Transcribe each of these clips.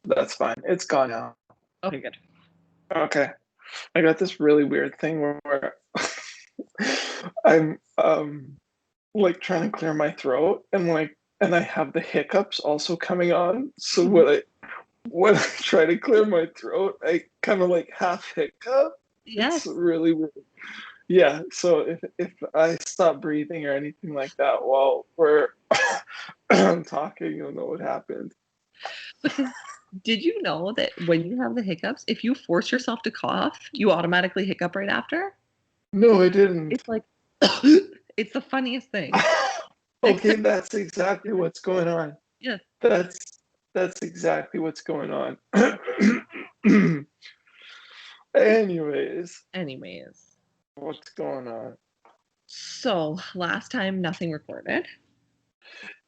That's fine. It's gone now. Okay, good. Okay. I got this really weird thing where I'm like trying to clear my throat and I have the hiccups also coming on. So when I try to clear my throat, I kind of like half hiccup. It's Yes. really weird. Yeah, so if I stop breathing or anything like that while we're talking, you'll know what happened. Because did you know that when you have the hiccups, if you force yourself to cough, you automatically hiccup right after? No, I didn't. It's like it's the funniest thing. Okay, Except that's exactly what's going on. yes. That's that's exactly what's going on. Anyways, Anyways. what's going on? So last time nothing recorded.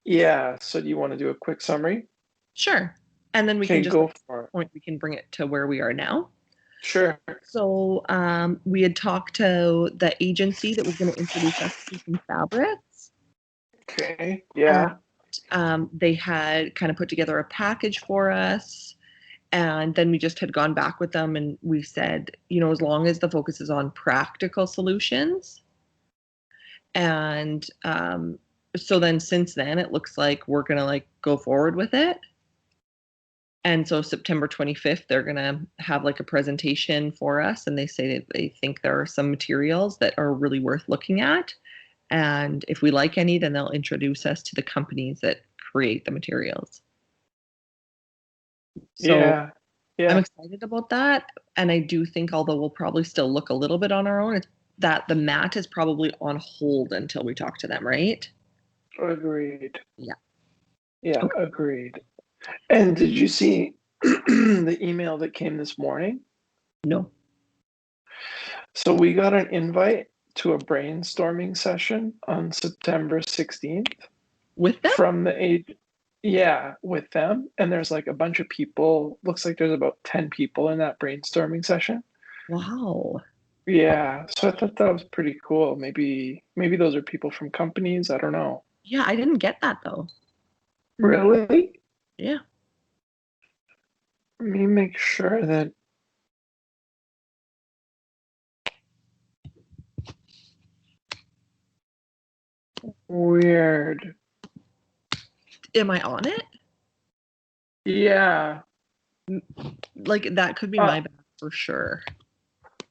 Yeah, so do you want to do a quick summary? Sure. And then we can Okay, just like go for it. point we can bring it to where we are now. Sure. So we had talked to the agency that was going to introduce us to some fabrics. Okay, And yeah. they had kind of put together a package for us. And then we just had gone back with them and we said, as long as the focus is on practical solutions. And so then since then, it looks like we're going to like go forward with it. And so September 25th, they're going to have like a presentation for us. And they say that they think there are some materials that are really worth looking at. And if we like any, then they'll introduce us to the companies that create the materials. So Yeah. I'm Yeah. excited about that. And I do think, although we'll probably still look a little bit on our own, it's that the mat is probably on hold until we talk to them, right? Agreed. Yeah. Yeah, Okay. agreed. And did you see the email that came this morning? No. So we got an invite to a brainstorming session on September 16th With them? from the age, yeah, with them. And there's like a bunch of people. Looks like there's about 10 people in that brainstorming session. Wow. Yeah, so I thought that was pretty cool. Maybe those are people from companies. I don't know. Yeah, I didn't get that though. Really? Yeah. Let me make sure that weird. Am I on it? Yeah. Like that could be Uh, my bad for sure.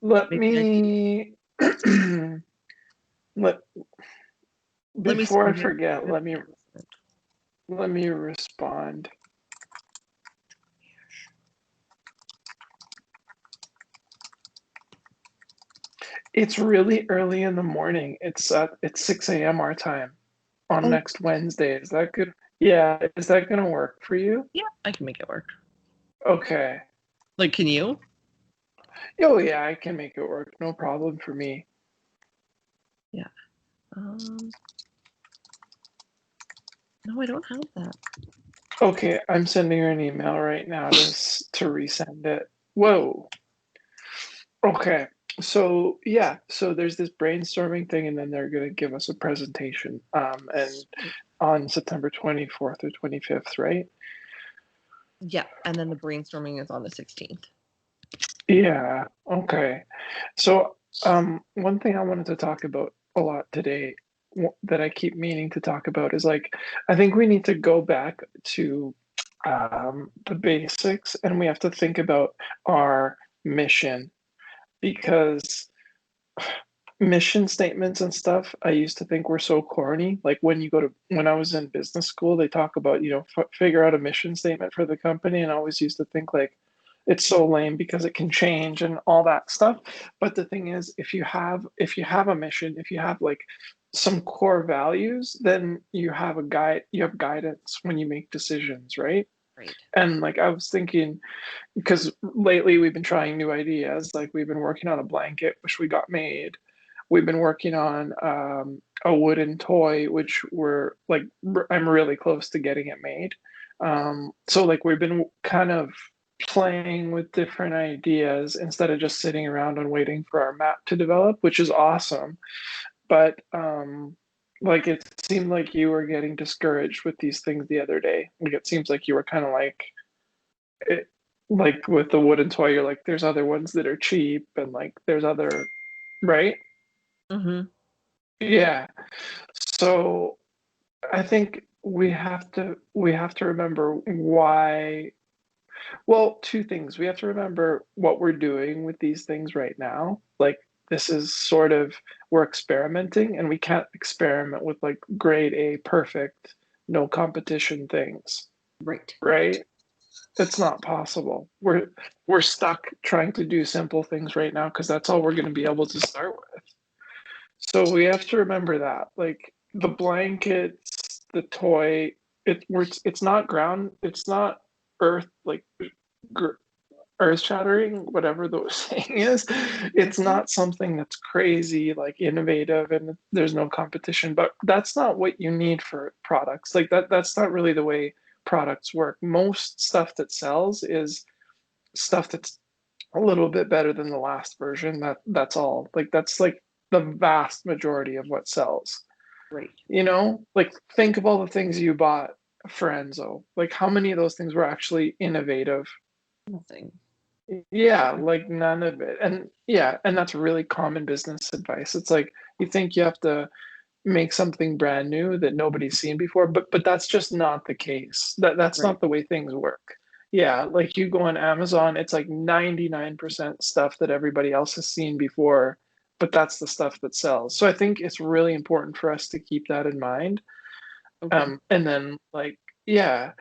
let Maybe I should me let let me before I send you forget, an announcement. let me respond. It's really early in the morning. It's 6 a.m. our time on Oh, next Wednesday. Is that good? Yeah, is that gonna work for you? yeah, I can make it work. Okay. Like, can you? Oh yeah, I can make it work. No problem for me. Yeah. Um, no, I don't have that. Okay, I'm sending her an email right now to resend it. Whoa. Okay. So yeah, so there's this brainstorming thing, and then they're gonna give us a presentation. And on September 24th or 25th, right? Yeah, and then the brainstorming is on the 16th. Yeah. Okay. So one thing I wanted to talk about a lot today that I keep meaning to talk about is like I think we need to go back to the basics, and we have to think about our mission because mission statements and stuff I used to think were so corny. Like when I was in business school, they talk about, figure out a mission statement for the company. And I always used to think like it's so lame because it can change and all that stuff. But the thing is, if you have a mission, if you have like some core values, then you have guidance when you make decisions, right? Right. And like I was thinking, because lately we've been trying new ideas, like we've been working on a blanket, which we got made. We've been working on a wooden toy, which I'm really close to getting it made. So like we've been kind of playing with different ideas instead of just sitting around and waiting for our map to develop, which is awesome. But like it seemed like you were getting discouraged with these things the other day. Like it seems like you were kind of like it, like with the wooden toy, you're like, there's other ones that are cheap, and like there's other, right? Mm-hmm. Yeah. So I think we have to remember why. Well, two things. We have to remember what we're doing with these things right now. Like this is sort of we're experimenting, and we can't experiment with like grade A perfect, no competition things, Right. right? It's not possible. We're stuck trying to do simple things right now because that's all we're going to be able to start with. So we have to remember that, like the blankets, the toy, it's not ground, it's not earth, like gr- earth shattering, whatever the saying is. It's Mhm. not something that's crazy, like innovative, and there's no competition. But that's not what you need for products. Like that's not really the way products work. Most stuff that sells is stuff that's a little bit better than the last version. That's all. Like that's like the vast majority of what sells. Right. Like think of all the things you bought for Enzo. Like how many of those things were actually innovative? Nothing. Yeah, like none of it. And yeah, and that's really common business advice. It's like you think you have to make something brand new that nobody's seen before, but that's just not the case. That's Right. not the way things work. Yeah, like you go on Amazon, it's like 99% stuff that everybody else has seen before, but that's the stuff that sells. So I think it's really important for us to keep that in mind. Okay. And then like yeah,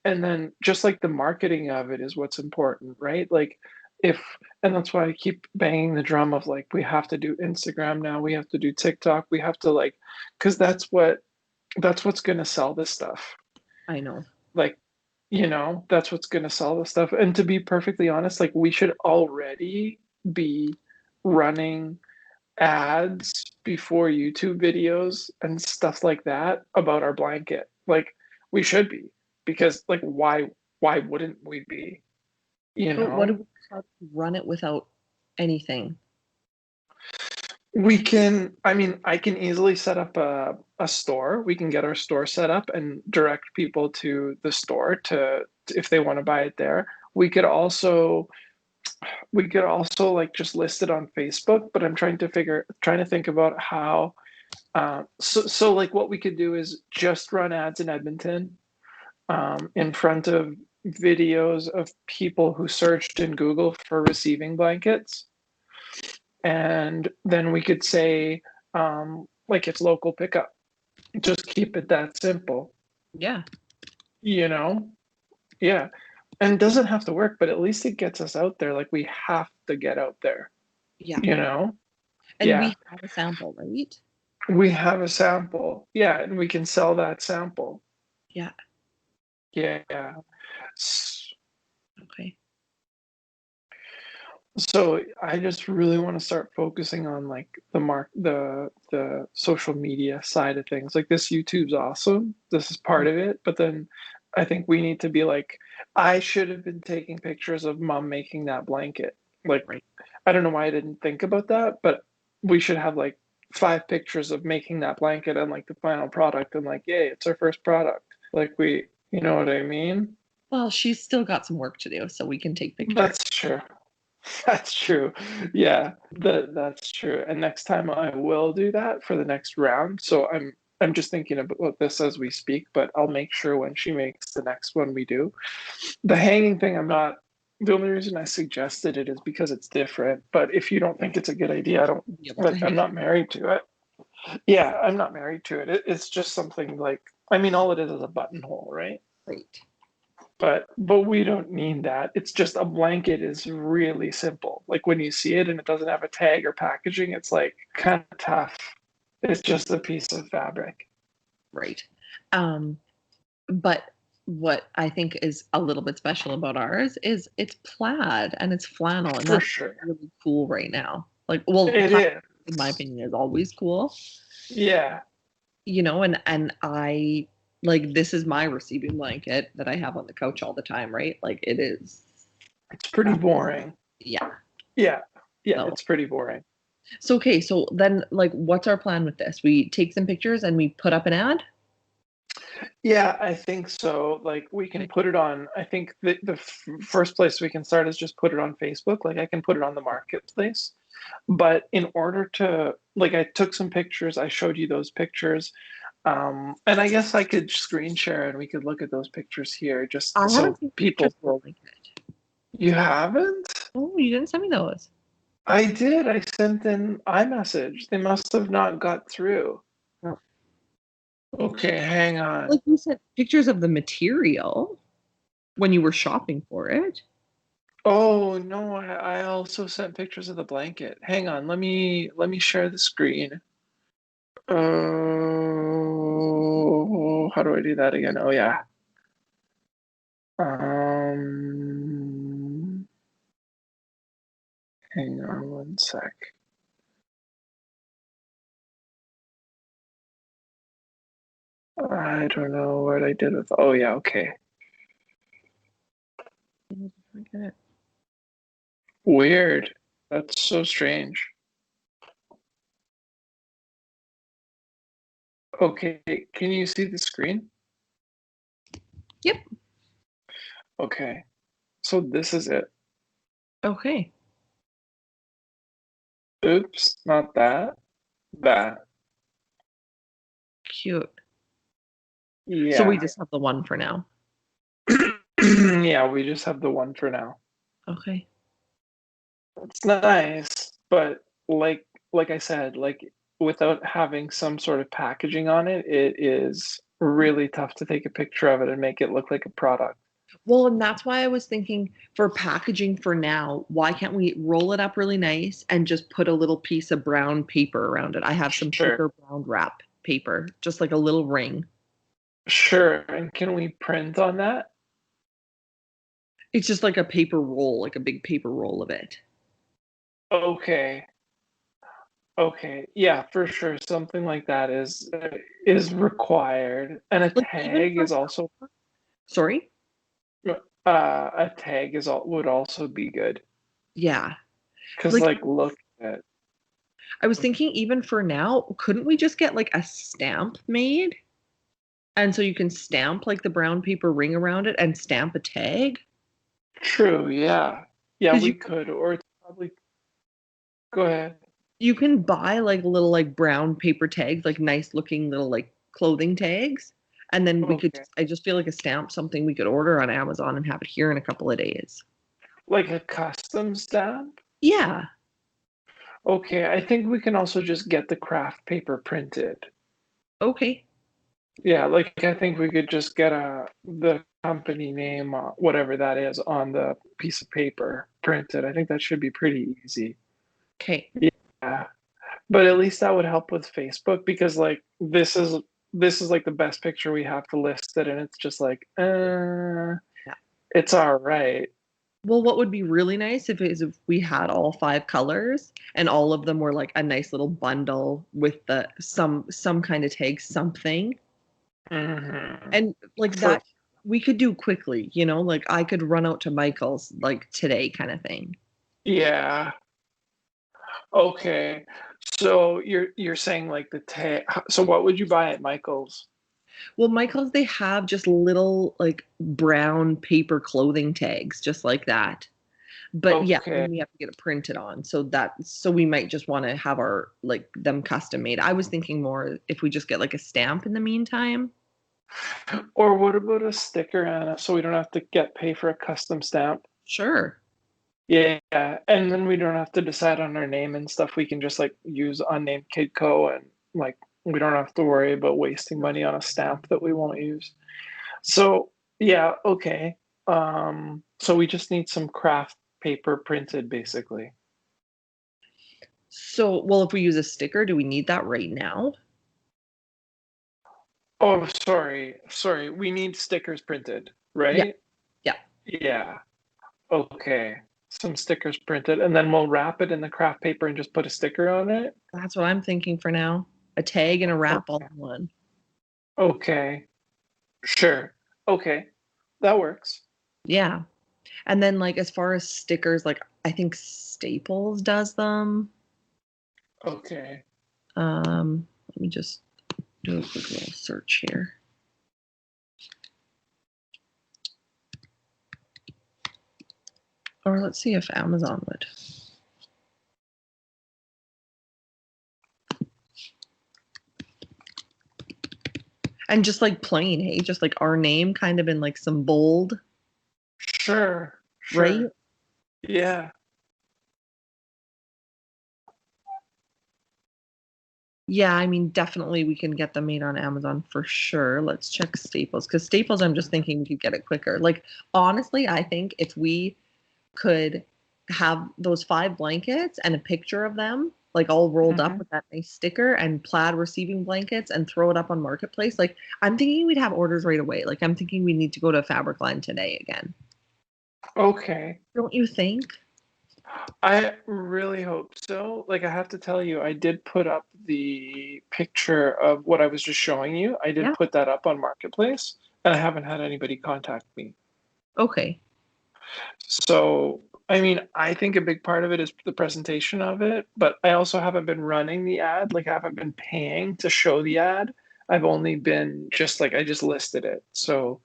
and then just like the marketing of it is what's important, right? Like if and that's why I keep banging the drum of like we have to do Instagram now, we have to do TikTok, we have to like because that's what's gonna sell this stuff. I know. Like, that's what's gonna sell this stuff. And to be perfectly honest, like we should already be running ads before YouTube videos and stuff like that about our blanket. Like we should be because like why wouldn't we be? You But what do know? we how do we run it without anything? We can I mean, I can easily set up a store. We can get our store set up and direct people to the store to if they want to buy it there. We could also like just list it on Facebook, but I'm trying to think about how so like what we could do is just run ads in Edmonton in front of videos of people who searched in Google for receiving blankets. And then we could say, like it's local pickup. Just keep it that simple, Yeah. you know? Yeah. And it doesn't have to work, but at least it gets us out there. Like we have to get out there, Yeah. you know? And Yeah. we have a sample, right? We have a sample. Yeah. And we can sell that sample. Yeah. Yeah. Okay. So I just really want to start focusing on like the social media side of things. Like this YouTube's awesome. This is part of it, but then I think we need to be like I should have been taking pictures of mom making that blanket. Like Right. I don't know why I didn't think about that, but we should have like 5 pictures of making that blanket and like the final product and like yay, it's our first product. Like you know what I mean? Well, she's still got some work to do, so we can take pictures. That's true. That's true. Yeah, that's true. And next time I will do that for the next round. So I'm just thinking about this as we speak, but I'll make sure when she makes the next one we do. The hanging thing, I'm not. The only reason I suggested it is because it's different. But if you don't think it's a good idea, I don't Be able to like. I'm hang. not married to it. Yeah, I'm not married to it. It's just something like. I mean, all it is a buttonhole, right? Right. But we don't need that. It's just a blanket is really simple. Like when you see it and it doesn't have a tag or packaging, it's like kind of tough. It's just a piece of fabric. Right. Um, but what I think is a little bit special about ours is it's plaid and it's flannel, and For that's sure. really cool right now. Like, well, It plaid, is. in my opinion, is always cool, Yeah. and I like this is my receiving blanket that I have on the couch all the time, right? Like it is, It's pretty boring. yeah. Yeah. Yeah, So, it's pretty boring. so okay, so then like, what's our plan with this? We take some pictures and we put up an ad. Yeah, I think so. Like we can Okay. put it on, I think the first place we can start is just put it on Facebook. Like I can put it on the marketplace. But in order to, like, I took some pictures, I showed you those pictures. And I guess I could screen share and we could look at those pictures here just I haven't so seen pictures people of the will. blanket. You haven't? Oh, you didn't send me those. I did. I sent an iMessage. They must have not got through. Oh. Okay, hang on. Like you sent pictures of the material when you were shopping for it. Oh no, I also sent pictures of the blanket. Hang on, let me share the screen. Oh, how do I do that again? Oh yeah. Um, Hang on one sec. I don't know what I did with. Oh yeah, okay. I get it. Weird. That's so strange. Okay, can you see the screen? Yep. Okay, so this is it. Okay. Oops, not that. That. Cute. So we Yeah. just have the one for now. Yeah, we just have the one for now. Okay. It's nice, but like I said, like without having some sort of packaging on it, it is really tough to take a picture of it and make it look like a product. Well, and that's why I was thinking for packaging for now, why can't we roll it up really nice and just put a little piece of brown paper around it? I have some Sure. thicker brown wrap paper, just like a little ring. Sure. And can we print on that? It's just like a paper roll, like a big paper roll of it. Okay. Okay. Yeah, for sure. Something like that is required. And a Like even tag for is also sorry? a tag is all would also be good. Yeah. 'Cause Like like look at I was thinking even for now, couldn't we just get like a stamp made? And so you can stamp like the brown paper ring around it and stamp a tag? true, yeah. Yeah, Because we could, or it's probably go ahead. you can buy like little like brown paper tags, like nice looking little like clothing tags. And then we could Okay. I just feel like a stamp something we could order on Amazon and have it here in a couple of days. Like a custom stamp? Yeah. Okay, I think we can also just get the craft paper printed. Okay. Yeah, like I think we could just get the company name, whatever that is, on the piece of paper printed. I think that should be pretty easy. Okay. Yeah, but at least that would help with Facebook because like this is like the best picture we have to list it, and it's just like, Yeah. it's all right. Well, what would be really nice if we had all five colors and all of them were like a nice little bundle with the some kind of tag, something. Hmm. And like For that we could do quickly, you know, like I could run out to Michael's like today kind of thing. yeah. Okay. So you're saying like the tag. So what would you buy at Michael's? Well, Michael's they have just little like brown paper clothing tags just like that. But yeah, Okay. then we have to get it printed on. So we might just want to have our like them custom made. I was thinking more if we just get like a stamp in the meantime. Or what about a sticker, Anna, so we don't have to get pay for a custom stamp? Sure. Yeah, and then we don't have to decide on our name and stuff. We can just like use Unnamed Kid Co. and like we don't have to worry about wasting money on a stamp that we won't use. So yeah, okay. So we just need some craft paper printed, basically. So, well, if we use a sticker, do we need that right now? Oh, sorry. We need stickers printed, Yeah. right? Yeah. Yeah. Okay. Some stickers printed, and then we'll wrap it in the craft paper and just put a sticker on it. That's what I'm thinking for now. A tag and a wrap all Okay. in one. Okay. Sure. Okay. That works. Yeah. And then like as far as stickers, like I think Staples does them. Okay. Let me just do a quick little search here. Or let's see if Amazon would. And just like plain, hey, just like our name kind of in like some bold, Sure, right? sure. Yeah. Yeah, I mean, definitely we can get them made on Amazon for sure. Let's check Staples because Staples, I'm just thinking we could get it quicker. Like, honestly, I think if we could have those 5 blankets and a picture of them, like all rolled up Hmm. with that nice sticker and plaid receiving blankets and throw it up on Marketplace, like, I'm thinking we'd have orders right away. Like, I'm thinking we need to go to a fabric line today again. Okay. Don't you think? I really hope so. Like, I have to tell you, I did put up the picture of what I was just showing you. I did Yeah. put that up on Marketplace, and I haven't had anybody contact me. Okay. So, I mean, I think a big part of it is the presentation of it, but I also haven't been running the ad. Like, I haven't been paying to show the ad. I've only been just like, I just listed it. So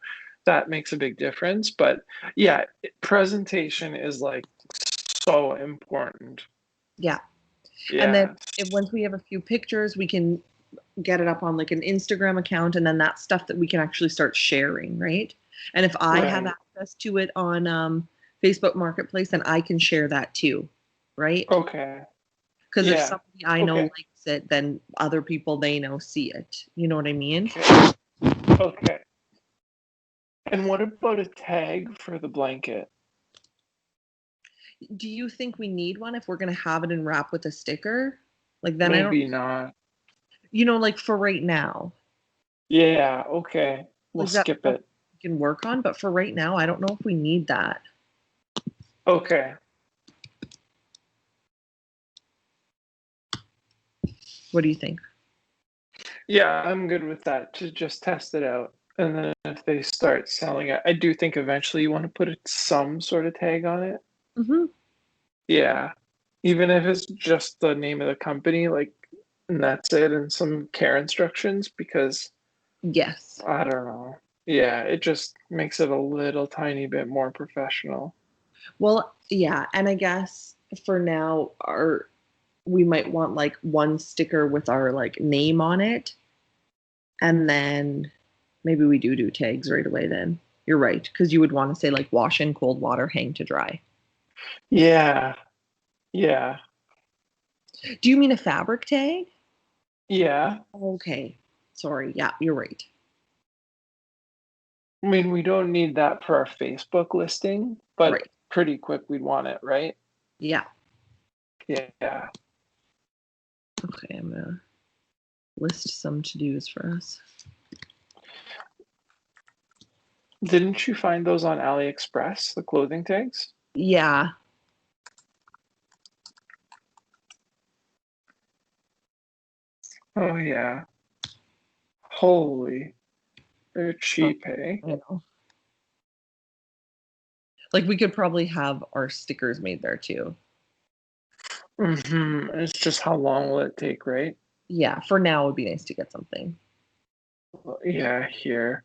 that makes a big difference. But yeah, presentation is like so important. Yeah. And then Yeah. once we have a few pictures, we can get it up on like an Instagram account, and then that's stuff that we can actually start sharing, right? And if I have Right. access to it on Facebook Marketplace, then I can share that too, right? Okay. Because if Yeah. somebody I know Okay. likes it, then other people they know see it. You know what I mean? Okay. Okay. And what about a tag for the blanket? Do you think we need one if we're gonna have it and wrap with a sticker? Like then I don't, Maybe not. like for right now, Yeah. Okay. We'll like that's skip stuff it. we can work on. But for right now, I don't know if we need that. Okay. What do you think? Yeah, I'm good with that to just test it out. And then if they start selling it, I do think eventually you want to put some sort of tag on it. Hmm. Yeah. Even if it's just the name of the company, like, and that's it, and some care instructions, because Yes. I don't know. Yeah, it just makes it a little tiny bit more professional. Well, yeah, and I guess for now, our we might want like one sticker with our like name on it, and then maybe we do tags right away. Then you're right, because you would want to say like wash in cold water, hang to dry. Yeah. Yeah. Do you mean a fabric tag? Yeah. Okay, sorry. Yeah, you're right. I mean, we don't need that for our Facebook listing, but Right. pretty quick we'd want it, right? Yeah. Yeah. Okay, I'm gonna list some to dos for us. Didn't you find those on AliExpress, the clothing tags? Yeah. Oh yeah. Holy, they're Oh, cheap, eh? I know. Like we could probably have our stickers made there too. It's just how long will it take, right? Yeah, for now it would be nice to get something. Yeah, here.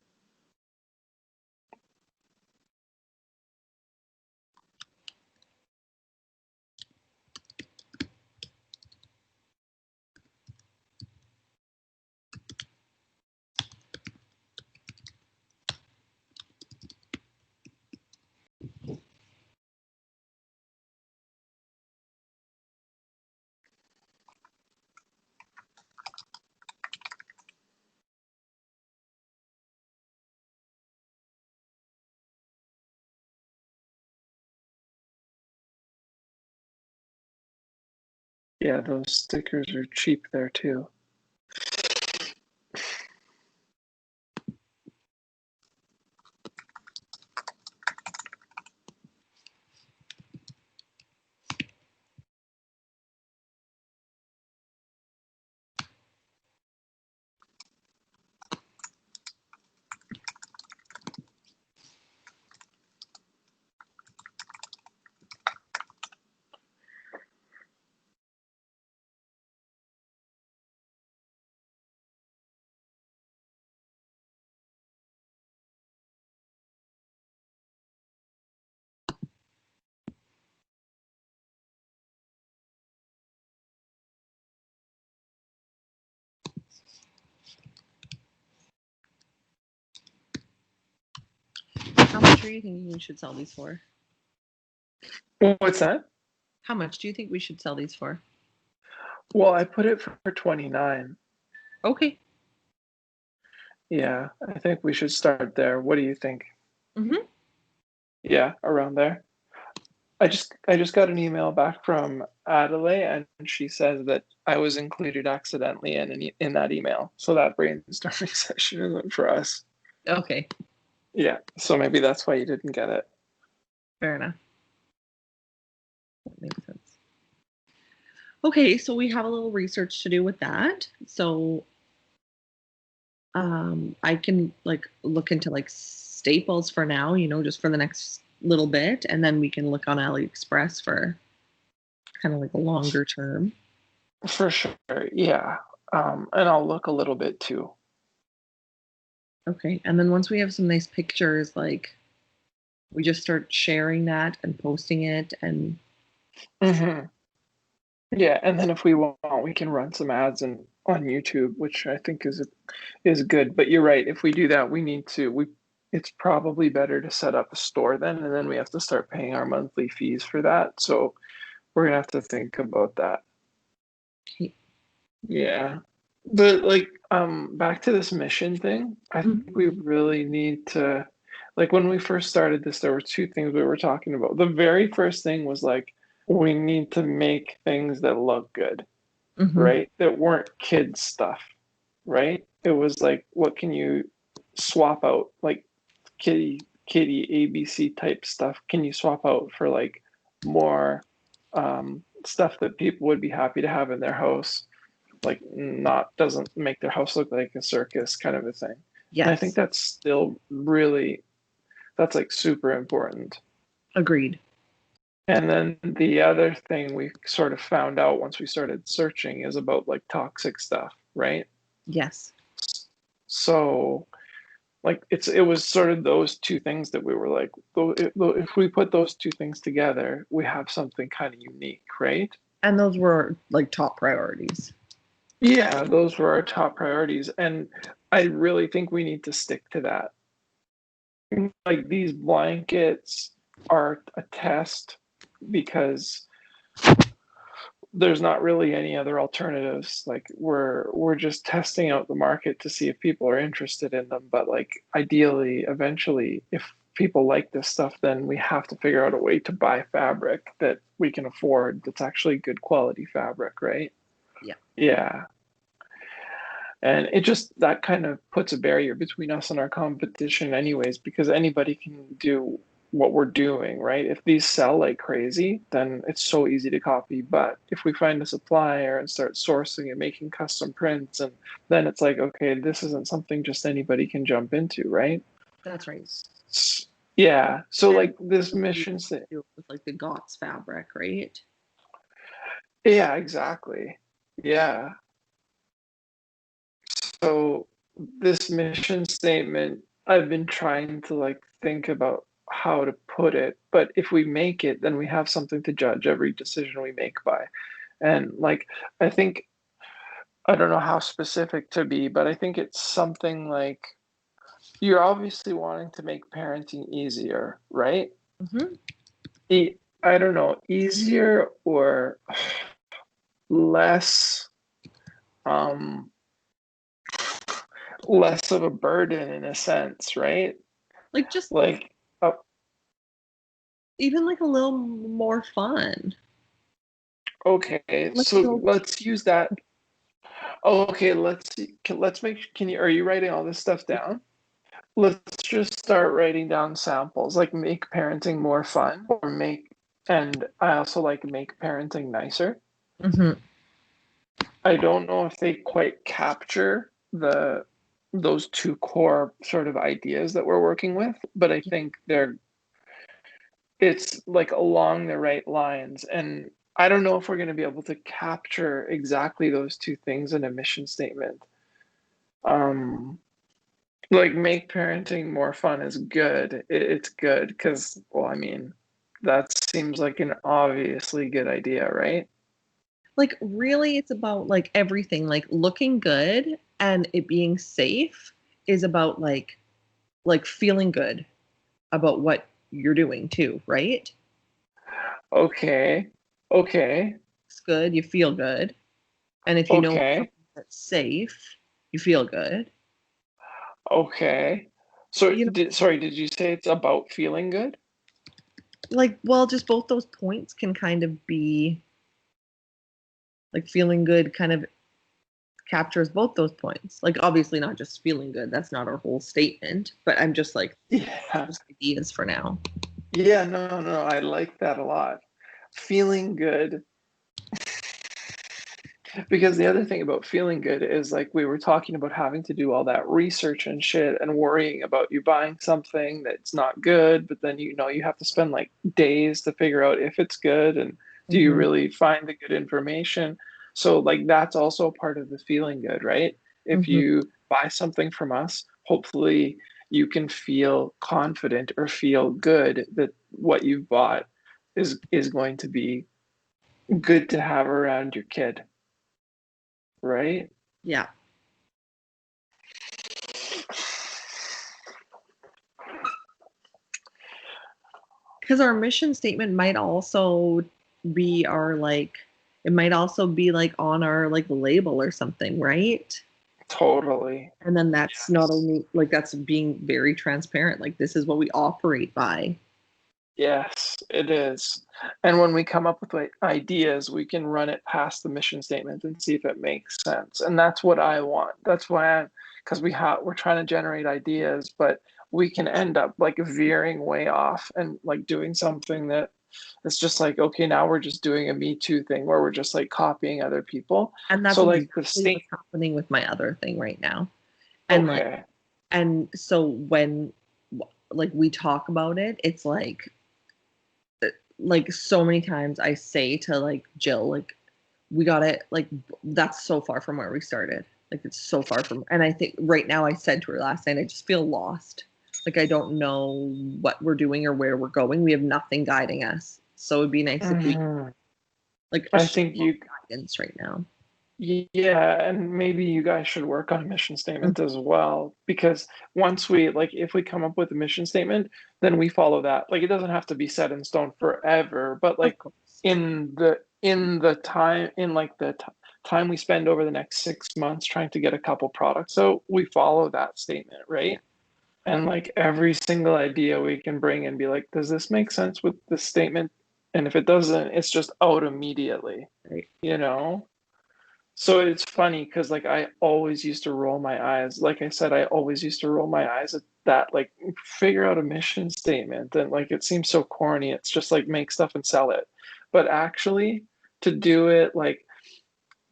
Yeah, those stickers are cheap there too. are you thinking we should sell these for? What's that? How much do you think we should sell these for? Well, I put it for 29. Okay. Yeah, I think we should start there. What do you think? Mm-hmm. Yeah, around there. I just got an email back from Adelaide, and she says that I was included accidentally in that email. So that brainstorming session isn't for us. Okay. Yeah, so maybe that's why you didn't get it. Fair enough. That makes sense. Okay, so we have a little research to do with that. So I can like look into like staples for now, just for the next little bit, and then we can look on AliExpress for kind of like a longer term. For sure, yeah. And I'll look a little bit too. Okay, and then once we have some nice pictures, like we just start sharing that and posting it, and Hmm. Yeah, and then if we want, we can run some ads on YouTube, which I think is good. But you're right. If we do that, it's probably better to set up a store then, and then we have to start paying our monthly fees for that. So we're gonna have to think about that. okay. Yeah. But like back to this mission thing, I think Mhm. we really need to like when we first started this, there were two things we were talking about. The very first thing was like we need to make things that look good, Mhm. right? That weren't kids stuff, right? It was like what can you swap out like kitty ABC type stuff can you swap out for like more stuff that people would be happy to have in their house, like not doesn't make their house look like a circus kind of a thing. And I think Yes, that's still really that's like super important. agreed. And then the other thing we sort of found out once we started searching is about like toxic stuff, right? Yes. So like it was sort of those two things that we were like, if we put those two things together, we have something kind of unique, right? And those were like top priorities. Yeah, those were our top priorities, and I really think we need to stick to that. Like these blankets are a test because there's not really any other alternatives. Like we're just testing out the market to see if people are interested in them. But like ideally, eventually, if people like this stuff, then we have to figure out a way to buy fabric that we can afford that's actually good quality fabric, right? Yeah. Yeah. And it just that kind of puts a barrier between us and our competition anyways, because anybody can do what we're doing, right? If these sell like crazy, then it's so easy to copy. But if we find a supplier and start sourcing and making custom prints, and then it's like, okay, this isn't something just anybody can jump into, right? That's right. Yeah. So And like this we mission do with like the GOTS fabric, right? yeah, exactly. Yeah. So this mission statement, I've been trying to like think about how to put it, but if we make it, then we have something to judge every decision we make by. And like I think I don't know how specific to be, but I think it's something like you're obviously wanting to make parenting easier, right? Mm-hmm. I don't know, easier or less um less of a burden in a sense, right? Like just Like even like a little more fun. okay, Like so little, let's use that. Oh, okay, let's see. Let's make. Can you? Are you writing all this stuff down? Let's just start writing down samples, like make parenting more fun, or make. And I also like make parenting nicer. mm-hmm. I don't know if they quite capture those two core sort of ideas that we're working with, but I think it's like along the right lines. And I don't know if we're going to be able to capture exactly those two things in a mission statement. Um, like make parenting more fun is good. It's good because, well, I mean, that seems like an obviously good idea, right? Like really it's about like everything, like looking good and it being safe is about like feeling good. about what you're doing too, right? Okay. Okay. It's good, you feel good. And if you know Okay. something that's safe, you feel good. Okay. So, You know, sorry, did you say it's about feeling good? like, well, just both those points can kind of be like feeling good kind of captures both those points. Like, obviously, not just feeling good. That's not our whole statement, but I'm just like, Yeah. just ideas for now. Yeah, no, no, I like that a lot. Feeling good. Because the other thing about feeling good is like we were talking about having to do all that research and shit and worrying about you buying something that's not good, but then you know you have to spend like days to figure out if it's good and do you Mm-hmm. really find the good information. So like that's also part of the feeling good, right? If Mm-hmm. you buy something from us, hopefully you can feel confident or feel good that what you've bought is going to be good to have around your kid, right? Yeah. Because our mission statement might also be our like, it might also be like on our like label or something, right? Totally. And then that's not Yes. only like that's being very transparent. Like, this is what we operate by. Yes, it is. And when we come up with like ideas, we can run it past the mission statement and see if it makes sense. And that's what I want. That's why I'm because we're trying to generate ideas, but we can end up like veering way off and like doing something that it's just like, okay, now we're just doing a Me Too thing where we're just like copying other people. And that's So like the exactly state, what's happening with my other thing right now. And like, okay. and so when like we talk about it, it's like so many times I say to like Jill, like, we got it, like, that's so far from where we started. Like, it's so far from, and I think right now I said to her last night, I just feel lost. Like, I don't know what we're doing or where we're going. We have nothing guiding us. So it'd be nice if we Mhm. like a I think strong you guidance right now. Yeah, and maybe you guys should work on a mission Mm. statement as well, because once we like if we come up with a mission statement, then we follow that. Like it doesn't have to be set in stone forever, but Of like course. in the time in like the time we spend over the next 6 months trying to get a couple products, so we follow that statement, right? And like every single idea we can bring and be like, does this make sense with this statement? And if it doesn't, it's just out immediately, Right. you know? So it's funny because like I always used to roll my eyes. Like I said, I always used to roll my eyes at that. Like figure out a mission statement, and like it seems so corny. It's just like make stuff and sell it. But actually, to do it like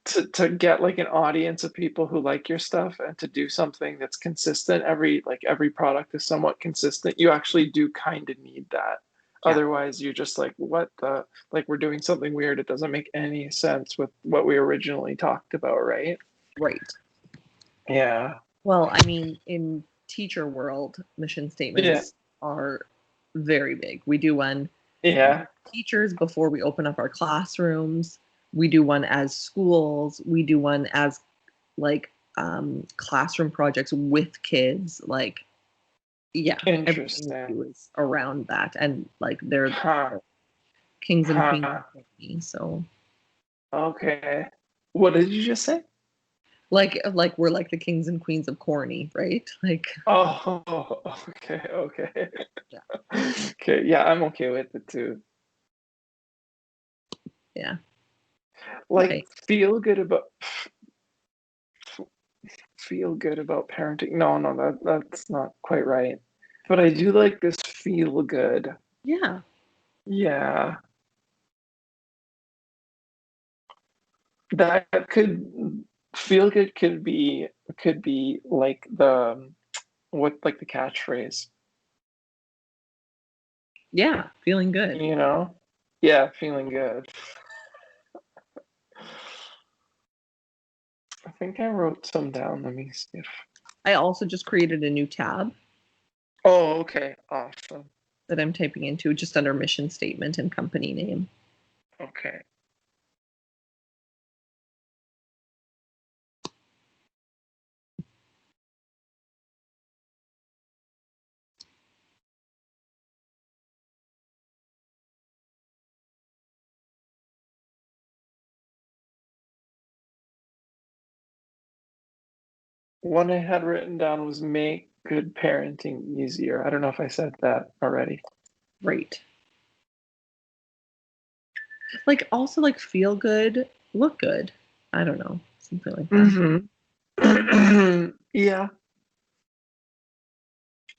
to get like an audience of people who like your stuff and to do something that's consistent, every product is somewhat consistent. You actually do kind of need that. Yeah. Otherwise, you're just like, what the, like we're doing something weird. It doesn't make any sense with what we originally talked about, right? Right. Yeah. Well, I mean, in teacher world, mission Yeah. statements are very big. We do one Yeah. teachers before we open up our classrooms. We do one as schools. We do one as like classroom projects with kids. Like, yeah, everything we Interesting. do is around that, and like they're Huh. the kings and queens Huh. of me. So Okay. What did you just say? like we're like the kings and queens of corny, right? Like, Oh, okay. Okay. yeah, Okay. Yeah, I'm okay with it too. yeah. Like Okay. feel good about parenting. No, no, that's not quite right. But I do like this feel good. Yeah. Yeah, that could feel good could be like the what like the catchphrase, Yeah. Feeling good. you know? Yeah, feeling good. I think I wrote some down. Let me see if. I also just created a new tab Oh, okay. Awesome. that I'm typing into just under mission statement and company name. Okay. one I had written down was make good parenting easier. I don't know if I said that already. Right. Like also like feel good, look good. I don't know, something like that. Yeah.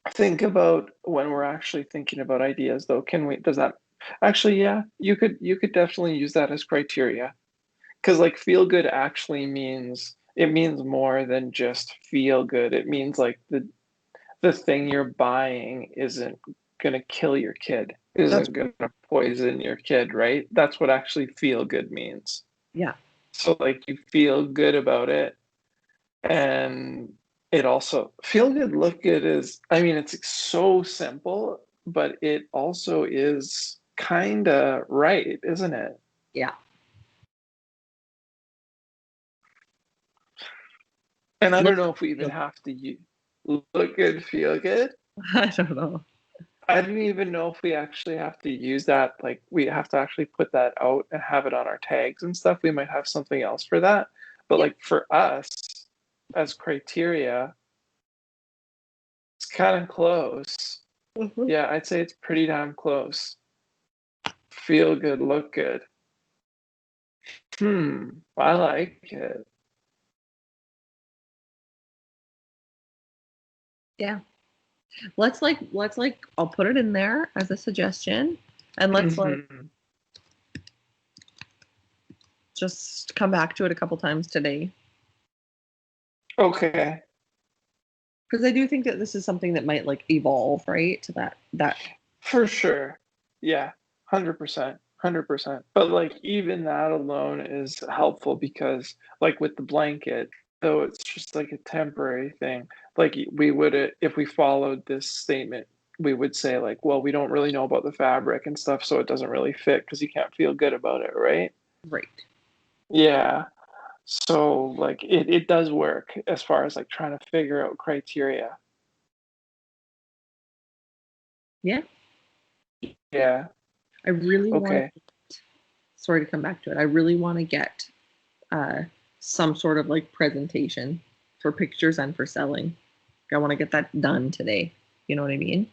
Think about when we're actually thinking about ideas though. Does that actually, yeah, you could definitely use that as criteria. Because like feel good actually means it means more than just feel good. It means like the thing you're buying isn't gonna kill your kid, That's isn't gonna poison your kid, right? That's what actually feel good means. yeah, So like you feel good about it, and it also feel good, look good is, I mean, it's so simple, but it also is kinda right, isn't it? yeah. And I Look don't know if we even have to look good, feel good. I don't know. I don't even know if we actually have to use that. Like, we have to actually put that out and have it on our tags and stuff. We might have something else for that. But, Yeah. like, for us as criteria, it's kind of close. Mhm. Yeah, I'd say it's pretty damn close. Feel good, look good. I like it. Yeah. Let's like I'll put it in there as a suggestion and let's like Hmm. just come back to it a couple times today. Okay. Because I do think that this is something that might like evolve, right? To that For sure. Yeah, 100%, 100%. But, like, even that alone is helpful because, like, with the blanket, though it's just, like, a temporary thing, like, we would, if we followed this statement, we would say, like, "Well, we don't really know about the fabric and stuff, so it doesn't really fit because you can't feel good about it," right? right. Yeah. So, like, it does work as far as, like, trying to figure out criteria. Yeah. Yeah. I really want Okay. sorry to come back to it. I really want to get uh some sort of like presentation for pictures and for selling. I want to get that done today. You know what I mean?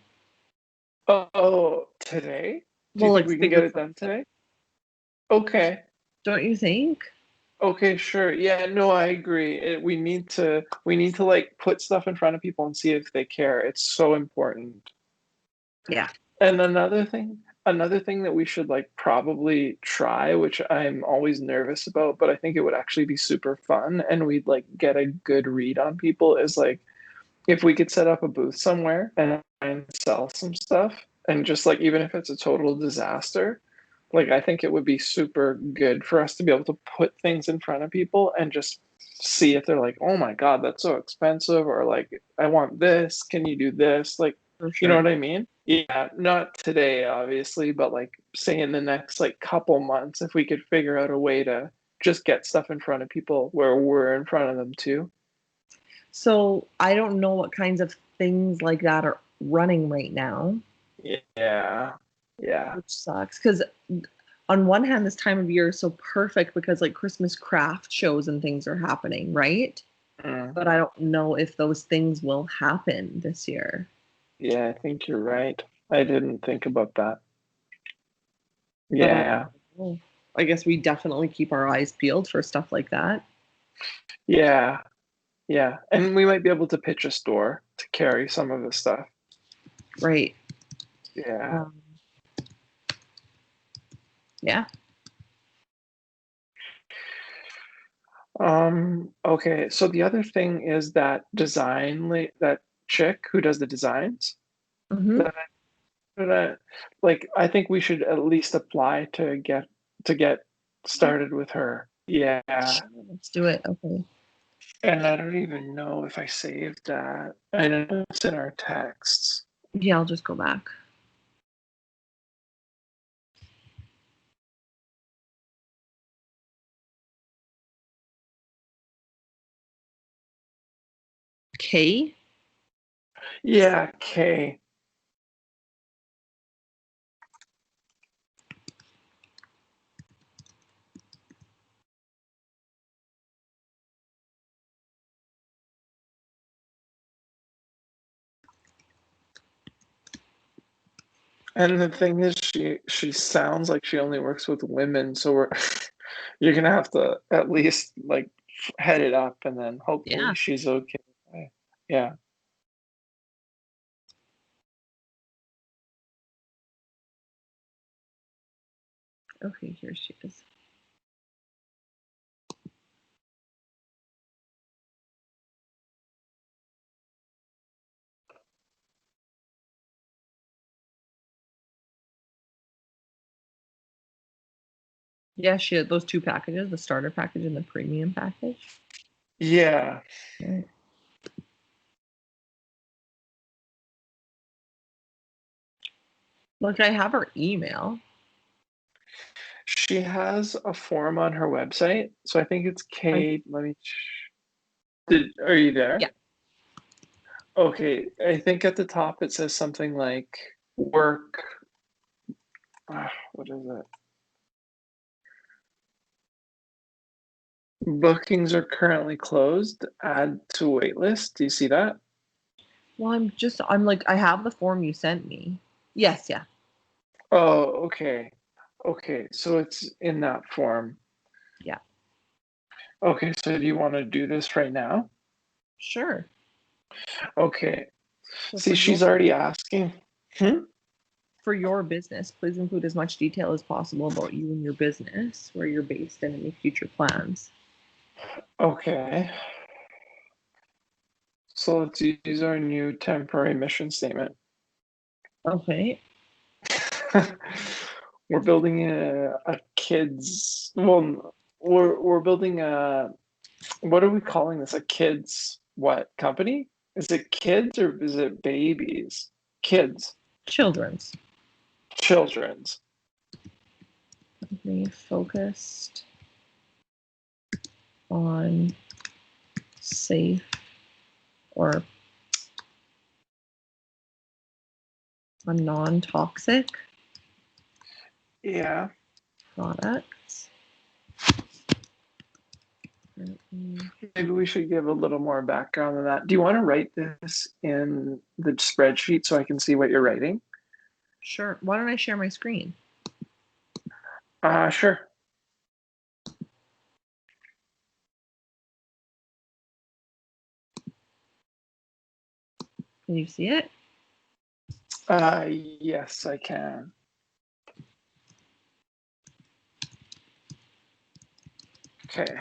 Oh, today? Do you Well, think like we can figure get it done something. today? Okay. Don't you think? Okay, sure. Yeah, no, I agree. We need to like put stuff in front of people and see if they care. It's so important. Yeah. And another thing that we should like probably try, which I'm always nervous about, but I think it would actually be super fun and we'd like get a good read on people is like if we could set up a booth somewhere and sell some stuff and just like even if it's a total disaster, like I think it would be super good for us to be able to put things in front of people and just see if they're like, "Oh my God, that's so expensive," or like, "I want this. Can you do this?" Like, For you know sure. what I mean? Yeah, not today, obviously, but like say in the next like couple months, if we could figure out a way to just get stuff in front of people where we're in front of them too. So I don't know what kinds of things like that are running right now, Yeah. Yeah. which sucks. Because on one hand, this time of year is so perfect because like Christmas craft shows and things are happening, right? Mm. But I don't know if those things will happen this year. Yeah, I think you're right. I didn't think about that. But Yeah. I guess we definitely keep our eyes peeled for stuff like that. Yeah. Yeah. And we might be able to pitch a store to carry some of the stuff. Right. Yeah. Um, yeah. Okay. So the other thing is that that chick who does the designs, Hmm. that, that like I think we should at least apply to get started with her. Yeah. Let's do it. Okay. And I don't even know if I saved that. I know it's in our texts. Yeah, I'll just go back. Okay. Yeah, Kay. And the thing is, she sounds like she only works with women, so we're you're gonna have to at least like head it up, and then hopefully Yeah. she's okay. Yeah. Okay, here she is. Yeah, she had those two packages, the starter package and the premium package. Yeah. Right. Look, I have her email. She has a form on her website, so I think it's Kate. Let me. Are you there? Yeah. Okay, I think at the top it says something like work. What is it? Bookings are currently closed. Add to waitlist. Do you see that? Well, I'm like, I have the form you sent me. Yes, yeah. Oh, okay. Okay, so it's in that form. Yeah. Okay, so do you want to do this right now? Sure. Okay. So See, she's already asking. Hmm? for your business, please include as much detail as possible about you and your business, where you're based, and any future plans. Okay. So let's use our new temporary mission statement. Okay. We're building a kids. Well, we're building a. What are we calling this? A kids what company? Is it kids or is it babies? Kids, Children's. children's. Company focused on safe or on non-toxic Yeah. products. Maybe we should give a little more background on that. Do you want to write this in the spreadsheet so I can see what you're writing? Sure. Why don't I share my screen? Sure. Can you see it? Yes, I can. Okay.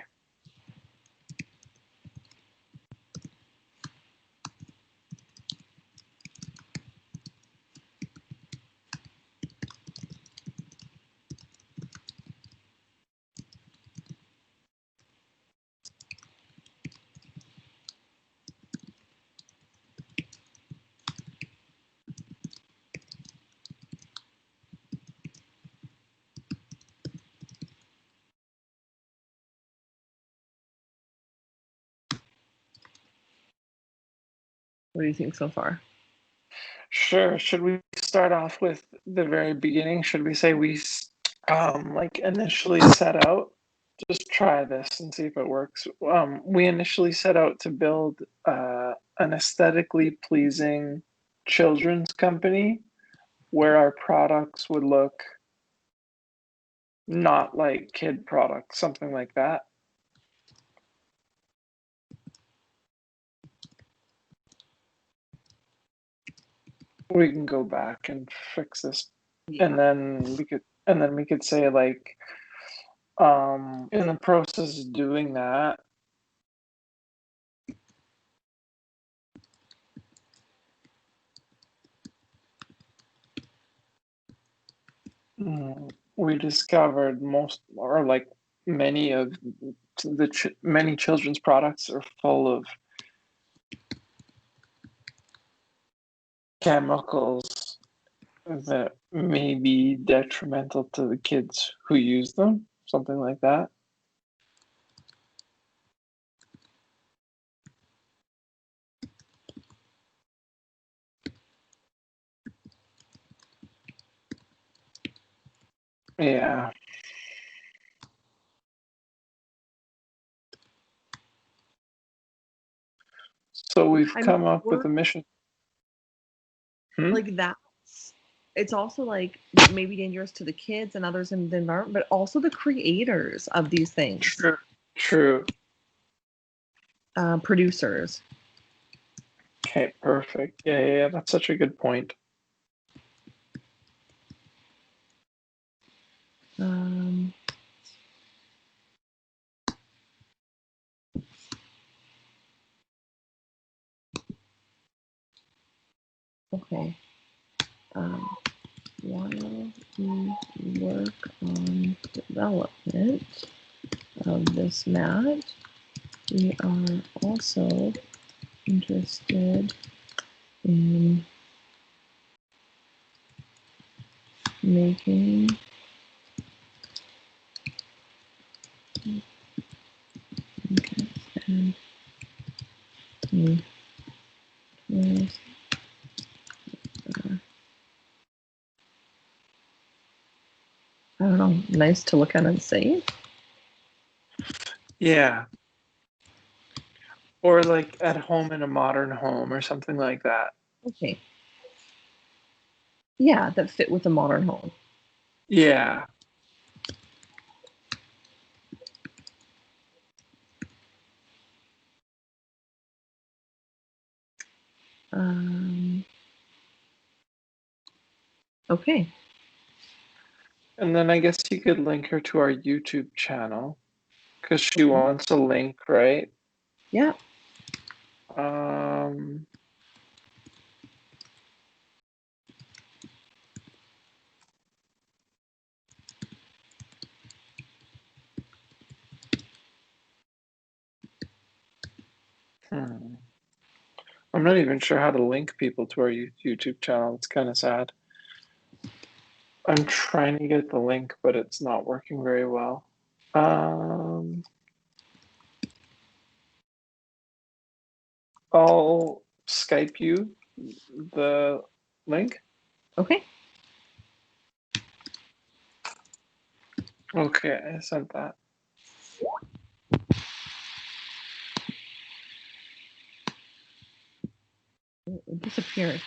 What do you think so far? Sure. Should we start off with the very beginning? Should we say like initially set out? Just try this and see if it works. We initially set out to build an aesthetically pleasing children's company where our products would look not like kid products, something like that. We can go back and fix this, Yeah. and then we could say like in the process of doing that, we discovered most or like many of many children's products are full of chemicals that may be detrimental to the kids who use them, something like that. Yeah. So we've I mean, come up with we're a mission. Hmm? like that's it's also like maybe dangerous to the kids and others in the environment, but also the creators of these things. True. True. Producers. Okay, perfect. Yeah, that's such a good point. Okay. While we work on development of this mat, we are also interested in making and I don't know, nice to look at and say. Yeah. Or like at home in a modern home or something like that. Okay. Yeah, that fit with a modern home. Yeah. Okay. And then I guess you could link her to our YouTube channel because she wants a link, right? Yeah. Um, I'm not even sure how to link people to our YouTube channel. It's kind of sad. I'm trying to get the link, but it's not working very well. I'll Skype you the link. Okay. Okay, I sent that. It disappeared.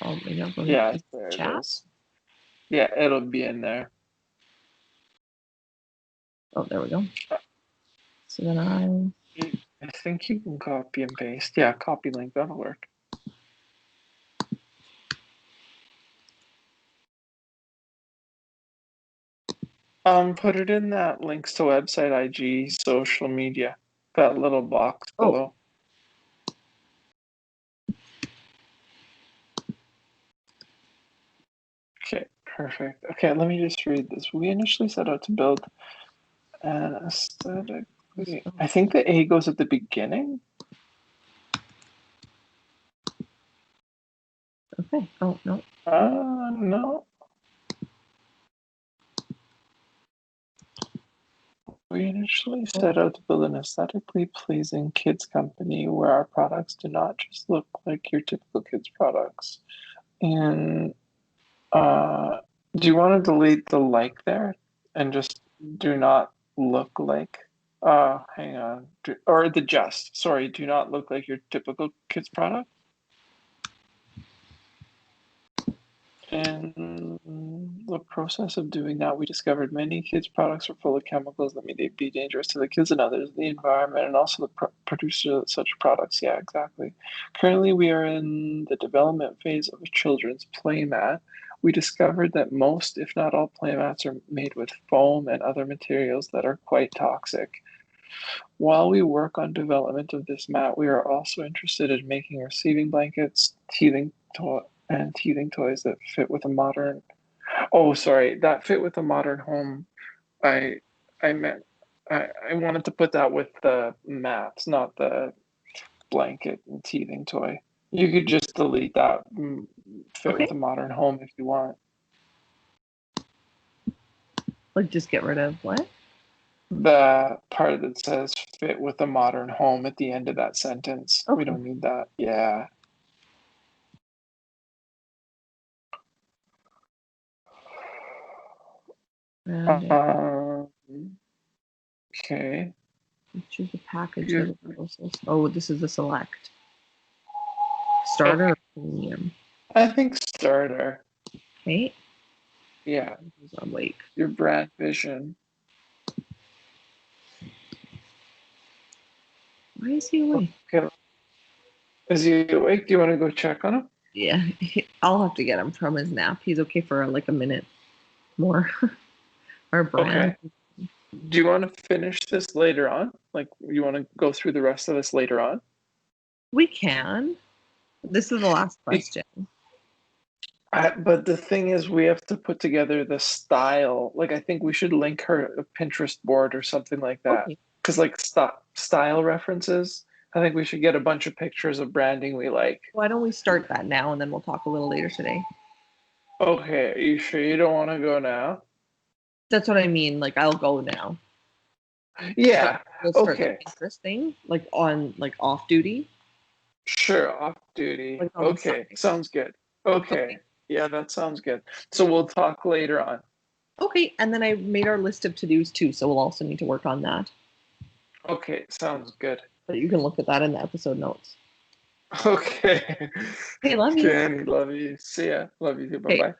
Oh, maybe I'll go Yeah, to there it chat. is. Yeah, it'll be in there. Oh, there we go. So then I think you can copy and paste. Yeah, copy link, that'll work. Put it in that links to website, IG, social media, that little box below. Okay, perfect. Okay, let me just read this. We initially set out to build an aesthetically. I think the A goes at the beginning. Okay. Oh, no. No. We initially set out to build an aesthetically pleasing kids company where our products do not just look like your typical kids products. And do you want to delete the like there and just do not look like? Hang on. Or the just. Sorry, do not look like your typical kids product. In the process of doing that, we discovered many kids' products were full of chemicals that may be dangerous to the kids and others, the environment, and also the producer of such products. Yeah, exactly. Currently, we are in the development phase of a children's playmat. We discovered that most, if not all, playmats are made with foam and other materials that are quite toxic. While we work on development of this mat, we are also interested in making receiving blankets, teething toys that fit with a modern. Oh, sorry, that fit with a modern home. I I meant I wanted to put that with the mats, not the blanket and teething toy. You could just delete that. Fit Okay. with a modern home if you want. Like, just get rid of what? The part that says fit with a modern home at the end of that sentence. We Okay. don't need that. Yeah. And Um, okay. choose a package Yeah. that is process. Oh, this is the select. Okay. Starter or premium? I think starter. Hey, Yeah, I'm awake. your brand vision. Why is he awake? Okay, is he awake? Do you want to go check on him? Yeah, I'll have to get him from his nap. He's okay for like a minute more. Our brand. Okay. Do you want to finish this later on? Like, you want to go through the rest of this later on? We can. This is the last Be- question. but the thing is, we have to put together the style. Like, I think we should link her a Pinterest board or something like that. Okay. Because, like, style references, I think we should get a bunch of pictures of branding we like. Why don't we start that now and then we'll talk a little later today? Okay, are you sure you don't want to go now? That's what I mean. Like I'll go now. Like Yeah, we'll start the okay. Pinterest thing, like on like off duty, Sure, off duty. like on the Okay, side. sounds good. Okay. Okay, yeah, that sounds good. So we'll talk later on. Okay. And then I made our list of to-dos too, so we'll also need to work on that. Okay, sounds good. But you can look at that in the episode notes. Okay. Okay, love you. Okay, Annie, love you. See ya. Love you too. Bye Okay. bye.